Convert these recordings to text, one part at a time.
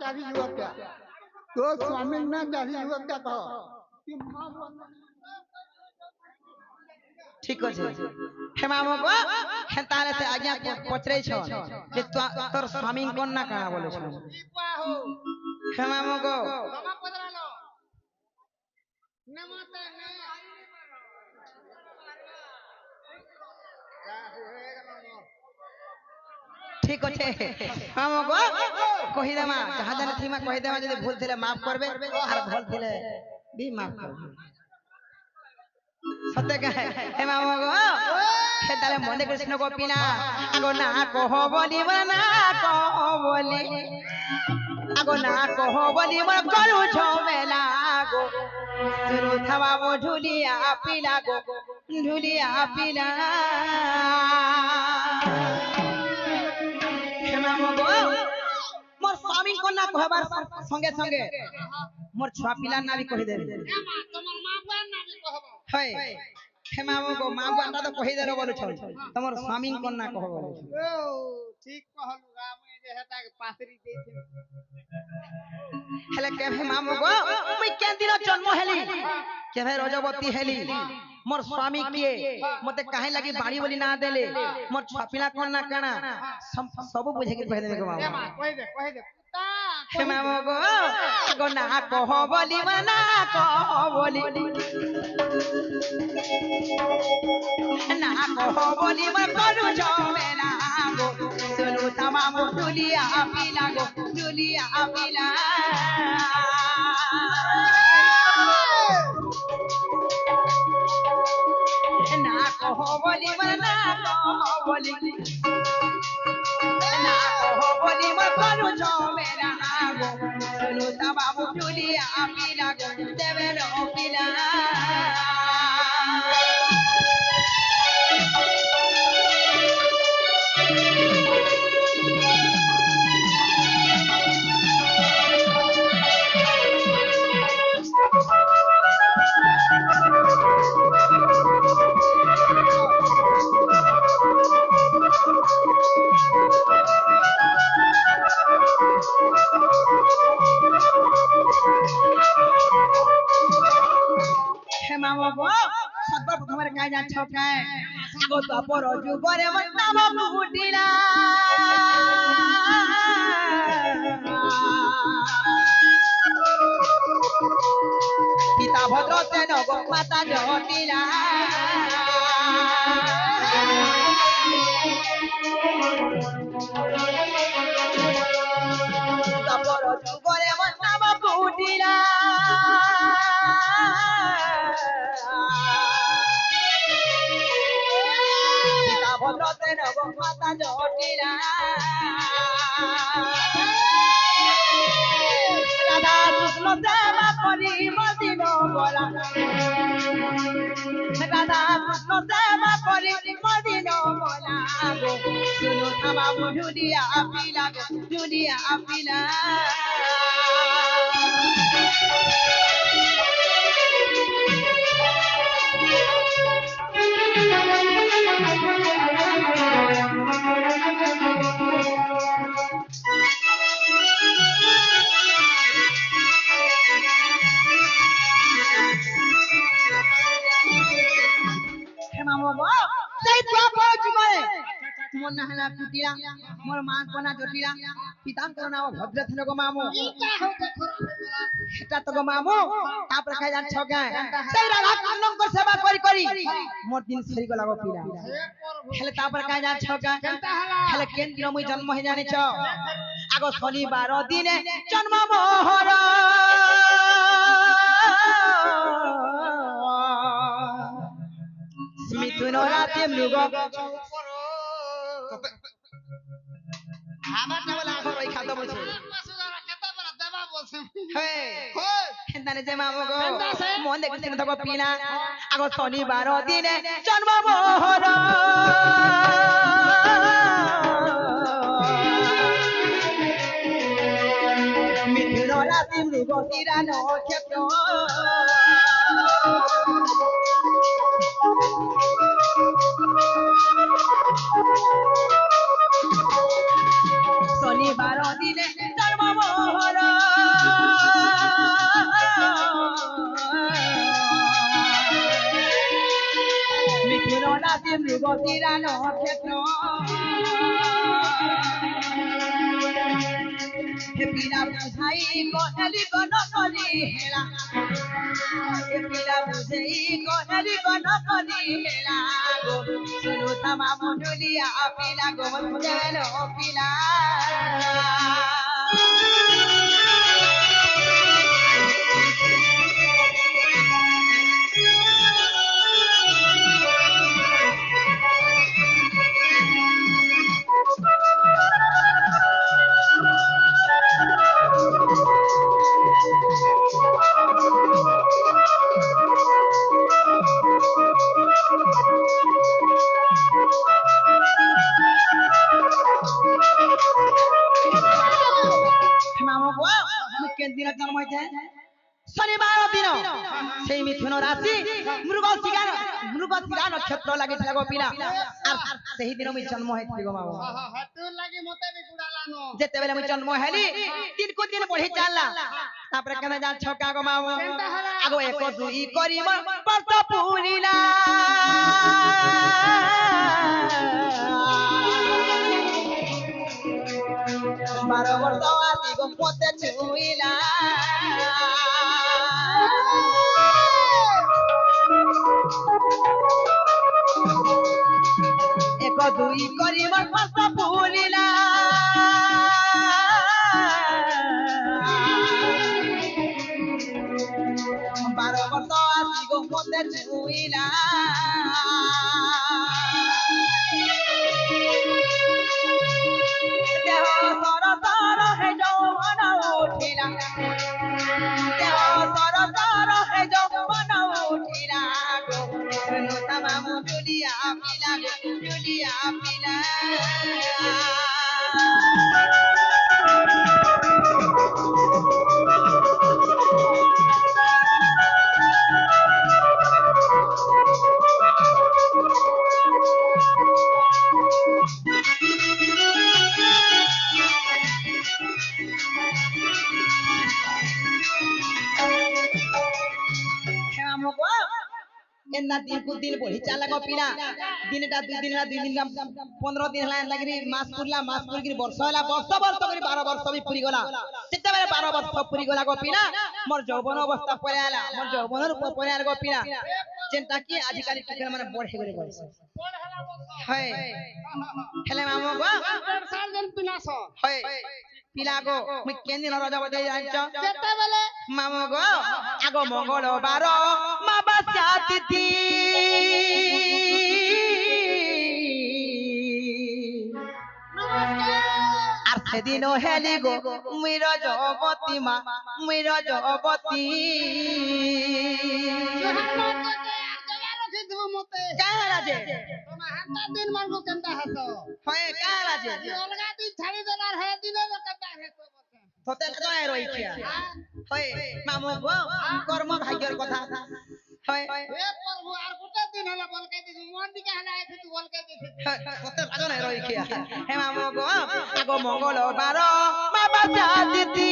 ଚାରି ଯୁବକ ତୋ ସ୍ୱାମୀ ନା ଚାରି ଯୁବକ କହ ঠিক আছে হেমা মগো হ্যাঁ তাহলে সে আজ্ঞা পচরেছ যে তোর স্বামী কোন না কানা বলেছ হেমা মগো ঠিক আছে হেমা মগো কহি দেমা যাহা জানে থিমা কহি দেমা যদি ভুল থিলে মাফ করবে আর ভুল থিলে भी माफ करবে সত্যি কাহে হেমা মগো হে তাহলে মনে কৃষ্ণ গোপীনা আগো না কহ বলি না কহ বলি আগো না কহ বলি মা করু ঝমেলা গো শুরু থামাবো ঝুলিয়া পিলা গো ঝুলিয়া পিলা হেমা মগো মোর স্বামী কন্যা কহবার সঙ্গে সঙ্গে মোর ছুয়া পিলার নাবি কহি দেবে তোমার মা বাবার নামে কহব হয় হেমা মগো মা বাবা তো কহি দেলো বলছ তোমার স্বামী কন্যা কহ বলছ ও ঠিক কহলু আমি যে হেতা পাসরি দেইছি হেলে কেভে মা মগো মুই কেন দিন জন্ম হেলি কেভে রজবতী হেলি মোর স্বামী কিয়ে মতে কাহে লাগি বাড়ি বলি না দেলে মোর ছুয়া পিলা কন্যা কানা সব বুঝে কি কহি দেবে গো মা কই দে হেমা মগো আগো না কহ বলি না কহ বলি না কহ বলি মা করু ঝমেলা গো চলু তামাম দুলিয়া পিলা গো দুলিয়া পিলা না কহ বলি না কহ বলি না কহ বলি মা করু ঝমেলা গো চলু তামাম দুলিয়া পিলা গো দেবের পিলা হেমা মগো সর্বপ্রথমে কাজ যাচ্ছ কায় আগো তপর যুগরে নাম ফুটিলা পিতা ভদ্র সেন গো মাতা জটিলা তপর যুগরে নাম ফুটিলা পিতা ভদ্র সেন গো মাতা জটিলা রাধা কৃষ্ণ সেবা করি মদিন বলা রাধা কৃষ্ণ সেবা করি মদিন বলা গো শুনো থামা ঝুলিয়া পিলা গো ঝুলিয়া পিলা হেমা মগো সেই দ্বাপর যুগে মোর না হেলা কুটিয়া মোর মা কোনা জটিলা পিতাঙ্কর নাম ভদ্র থেন গো মামু সেটা তো গো মামু তারপরে খাই যাচ্ছ গায় সেই রাধা কৃষ্ণঙ্ক সেবা করি করি মোর দিন সরি গলা গো পিলা হেলে তারপরে খাই যাচ্ছ গায় হেলে কেন দিন মুই জন্ম হে জানিছ আগো শনিবার দিনে জন্ম মোহর মিথুন রাতে মৃগ আবার না বলে আখর ওই খাদ্য বলছে হেন্দানে যে মামু গো মন দেখছেন তো গো পিনা আগো শনিবার দিনে জন্ম মোহর মিথুন রাতে মৃগ তীরা নক্ষত্র শনিবার দিনে জন্ম যুবতীরা নক্ষত্র হে পিলা বুঝাই কনালি কনকলি হেলা হে পিলা বুঝাই কনালি কনকলি হেলা গো শুনো থামা মন্ডলিয়া পিলা গো মন্ডল পিলা দিন জন্ম হয়েছে শনিবার দিন সেই মিথুন রাশি মৃগশিরা নক্ষত্র লাগিছিল গো পিলা আর সেই দিন আমি জন্ম হয়েছিল গো মা যেতেবেলে আমি জন্ম হেলি দিনকু দিন বঢ়ি চাললা তারপরে কেন যাচ্ছ কা গো মা আগো এক দুই করিব ব্রত পুরিলা বারো বর্ষ আসি গো পথে ছুইলা এক দুই করিব ব্রত পুরিলা বারো বর্ষ আসি গো পথে ছুইলা দেহ সর সর হে যৌবন উঠিলা দেহ সর সর হে যৌবন উঠিলা গো শুনো তামাম জুলিয়া পিলা গো জুলিয়া পিলা दिन बढ़ी चला गो पिला दिनटा 2 दिन 15 दिन हला लागरी मास पुरला मास पुरगिरी वर्ष हला वर्ष करी 12 वर्ष भी पुरी गला सेते बेले 12 वर्ष पुरी गला गो पिला मोर यौवन अवस्था परे आला मोर यौवन रूप परे आला गो पिला जेंता कि आजि काली टुकरा माने बढ़े गरे बस है हेले मामो गो साल दिन पिलास है पिला गो मुई केन दिन राजा बदे जान्छ सेते बेले मामो गो आगो मंगलबार मा बास्या तिथि আর সেদিন হেলি গো মুই রজবতী মা মুই রজবতী কাহারা যে তোমা হাতা দিন মারগো কেনটা হাস হয় কাহারা যে অলগা দিন ছাড়ি দেলার হে দিনে কেনটা হেস তোতে জয় রইখিয়া হয় মামু গো কর্ম ভাগ্যের কথা হয় হে প্রভু আর গোটা দিন হলা বলকে দিছ মন দিকে হলা আইছি তু বলকে দিছ তোতে জয় রইখিয়া হে মামু গো আগো মঙ্গলবার মা বাজা দিতি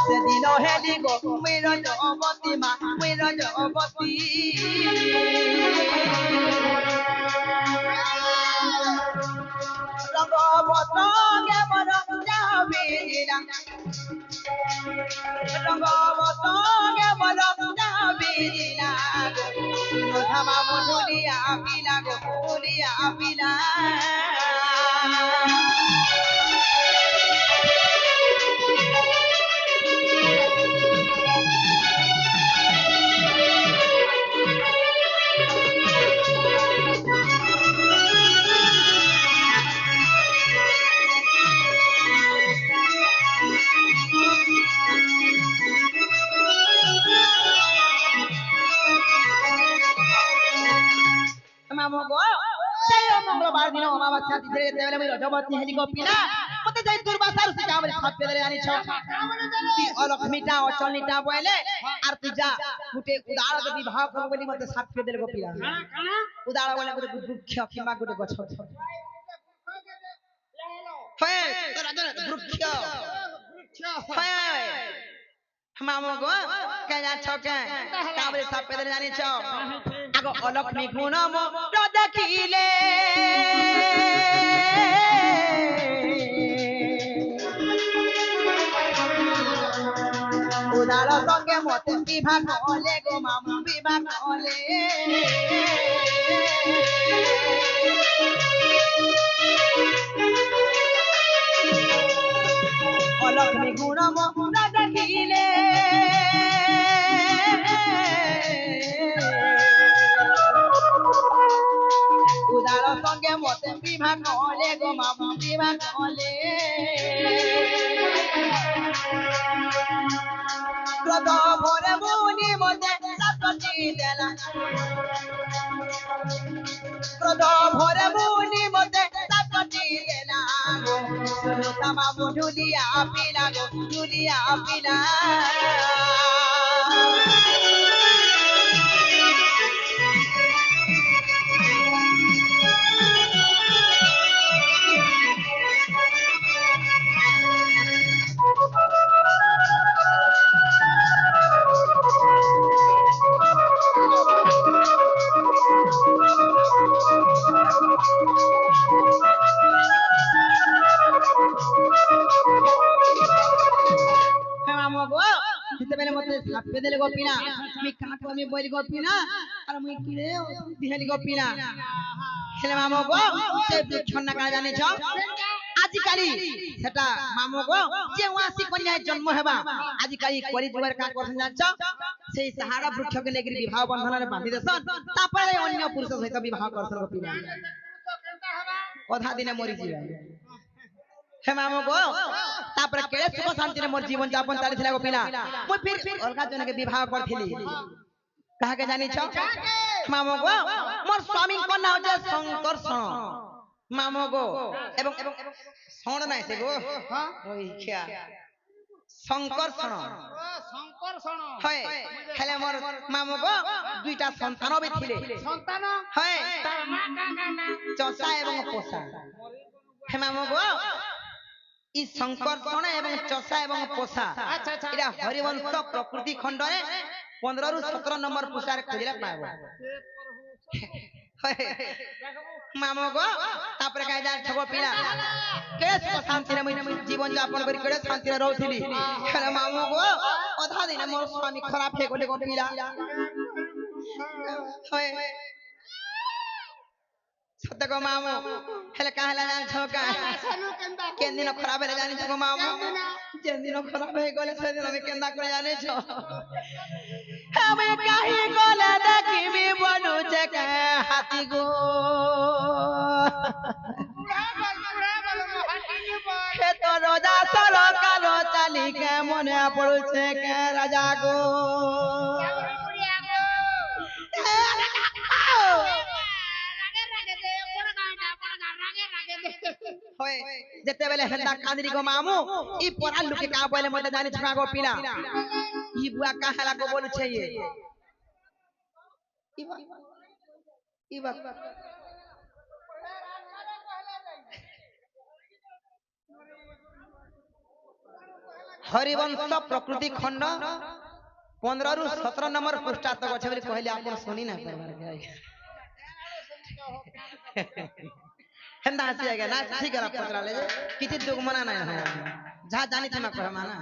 সেদিন হেলি গো মুই রজবতী মা মুই রজবতী রঙ্গবত কেবল যাবিলা রঙ্গবত কেবল যাবিলা ধামা মধুলিয়া পিলা গো মধুলিয়া পিলা मंगलवार दिन अमावस्या तिथि रे देवले मुई रजबती हेली गो पिला मते जाई दुर्वासार से कामले खाप पेले आनी छ ती अलक्ष्मीटा अचलनीटा बोले आर तू जा गुटे उदार जदी भाव करबो बोली मते साप पे देले गो पिला काना उदार बोले गुटे वृक्ष किमा गुटे गछ है तो राजा वृक्ष है ମାମୁ ଗୋ କେ ଜାଣିଛ କେ ତାପରେ ସାପେ ଦେଲେ ଜାଣିଛ ଆଗ ଅଲକ୍ଷ୍ମୀ ଗୁଣ ମୋର ଦେଖିଲେ উদার সঙ্গে মতে বিবাহ কলে গো মামু বিবাহ কলে অলক্ষ্মী গুণ মোরা দেখিলে উদার সঙ্গে মতে বিবাহ কলে গো মামু বিবাহ কলে ক্রোধ ভরে মুনি মতে সাতটি দেলা ক্রোধ ভরে মুনি মতে সাতটি দেলা মামু ঝুলিয়া পিলা গো ঝুলিয়া পিলা যেতেবেলে মতে সাপে দেলে গপিনা আমি কাকু আমি বলি গপিনা আর মুই কিরে দিহালি গপিনা হেলে মামু গো সে ছন্না কাজ জানিছ আজিকালি সেটা মামু গো যে ওয়াসি কন্যা জন্ম হেবা আজিকালি করি দুবার কা করছেন জানছ সেই সাহারা বৃক্ষকে নেগরি বিবাহ বন্ধନରେ বাঁধি দেছন তারপরে অন্য পুরুষ সহিত বিবাহ করছন গপিনা অধা দিনে মরি যাবে হে মামু গো তারপরে কেড়ে সুখ শান্তিরে মোর জীবন যাপন চালিছিল গোপিনা মুই ফির অলগা জনকে বিবাহ করছিলি কাহাকে জানিছ মামু গো মোর স্বামী কোন নাম যে শঙ্করষণ মামু গো এবং শোণ নাই সে গো ওই খিয়া শঙ্করষণ হয় হেলে মোর মামু গো দুইটা সন্তান বি ছিলে সন্তান হয় চষা এবং পোষা হে মামু গো ই শঙ্করষণ এবং চষা এবং পোষা এটা হরিবংশ প্রকৃতি খণ্ডরে 15 রু 17 নম্বর পুষারে খুঁজলে পাইব মামু গো তারপরে কাই যা ছব পিলা কেস শান্তিরে মুই জীবন যাপন করি কেড়ে শান্তিরে রহুছিলি হেলে মামু গো অধা দিন মোর স্বামী খারাপ হয়ে গলে গো পিলা হয় সত্য গো মামু হেলে কাহলা জানছ কা কেন দিন খারাপ হলে জানিছ গো মামু যেন দিন খারাপ হয়ে গলে সেদিন আমি কেন্দা করে জানিছ আমি কাহি গলে দেখিবি বনুছে কে হাতি গো হে তো রাজা সরকার চালিকে মনে পড়ছে কে রাজা গো যেতেবেলে হেন্দা কাঁদরি গো মামু ই পরাল লুকে কা বলে মতে জানি ছকা গো পিলা ই বুয়া কাহালা গো বলছে ইবা হরিবংশ প্রকৃতি খণ্ড 15 রু 17 নম্বর পৃষ্ঠা তক আছে বলি কইলে আপন শুনি না হেন্দা হাসি আগে না ঠিক আছে পচরালে কিছু দুঃখ মনা নাই হয় যা জানি তুমি কহ মানা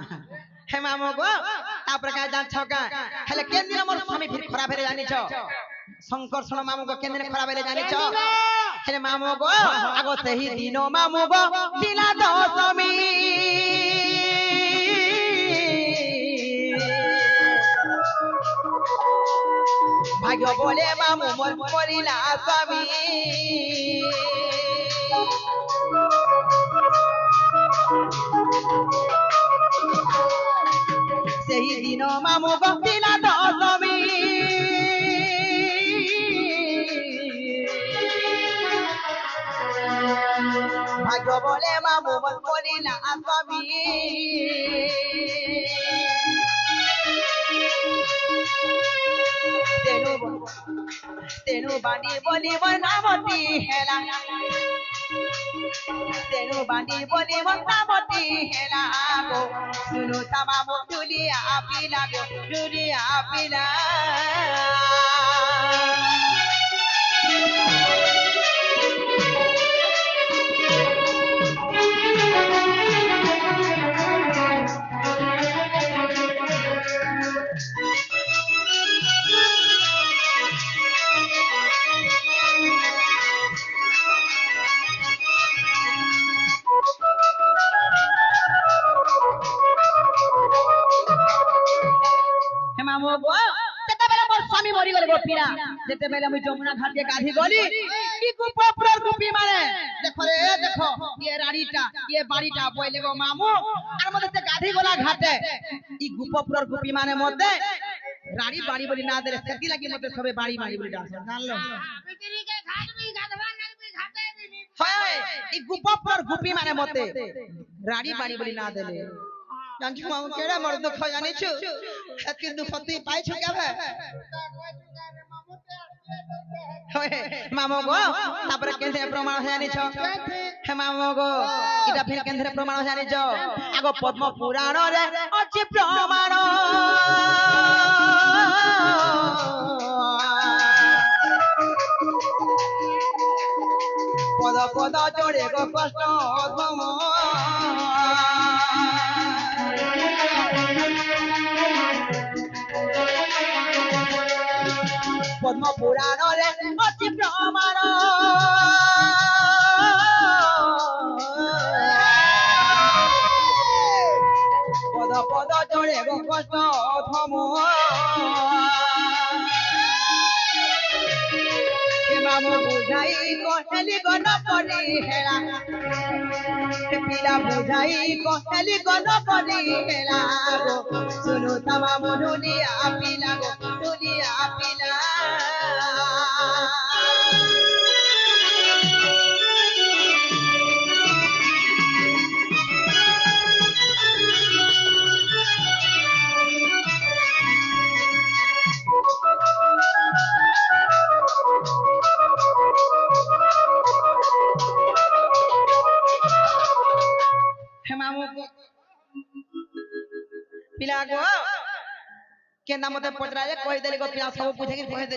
হে মামু গো তারপরে কাই জানছ কা হেলে কেন দিন মোর স্বামী ফির খারাপ হলে জানিছ শঙ্করষণ মামু গো কেন দিন খারাপ হলে জানিছ হেলে মামু গো আগো সেই দিন মামু গো দিলা দশমী ভাগ্য বলে মামু মোর মরিলা স্বামী সেই দিন মামু গপিলা দশমী ভাগ্য বলে মামু মোর মরিলা স্বামী তেনু বাণী বলিব নামতি হেলা ତେଣୁ ବାଣ୍ଡି ବନି ମତାମତି ହେଲା ଗୋ ଶୁଣୁ ତାମା ମୋ ଢୁଲିଆ ପିଲା ଗୋ ଢୁଲିଆ ପିଲା হেমা ମୋ ଗୋ ଯେତେବେଳେ ମୋର ସ୍ୱାମୀ ମରିଗଲେ ଗୋପୀନା ଯେତେବେଳେ ମୁଁ ଯମୁନା ଘାଟି에 ଗାଧି ଗଲି ଇ ଗୋପପୁର ଗୋପୀ ମାନେ ଦେଖ ରେ ଦେଖ ଇଏ ରାଣୀଟା ଇଏ ବାড়িটা বইলে গো মামু আর মধ্যে তে গাধি গলা ঘাটে ই গোপপুর গোপী মানে মধ্যে রানী বাড়ি বলি না দেলে সেতি লাগি মতে সবে বাড়ি বাড়ি বলি ডাক জানলো পিতরিকে খাটবি গাধবা নাগবি ঘাটে দিবি হয় ই গোপপুর গোপী মানে মতে রানী বাড়ি বলি না দেলে জানছো মামু কেড়ে মোর দুঃখ জানিছু সেতি দুঃখ তুই পাইছো কেবে মামু গো তারপরে কেনথে প্রমাণ জানিছ হে মামু গো এটা ফের কেনথে প্রমাণ জানিছ আগো পদ্ম পুরাণ রে আছে প্রমাণ পদ পদ জোড়ে গো কষ্ট ধম পদ্ম পুরাণ রে অতি প্রমাণ পদ পদ জোড়ে গো কষ্ট ধম মামু বুঝাই কহেলি গণ পরি হেলা পিলা বুঝাই কহেলি গণ পরি হেলা গো শুনু তামা মধুলিয়া পিলা গো দুলিয়া পিলা पिला गो के नाम मते पचरा जे कहि देली गो पिला सब पूछे कि कहि दे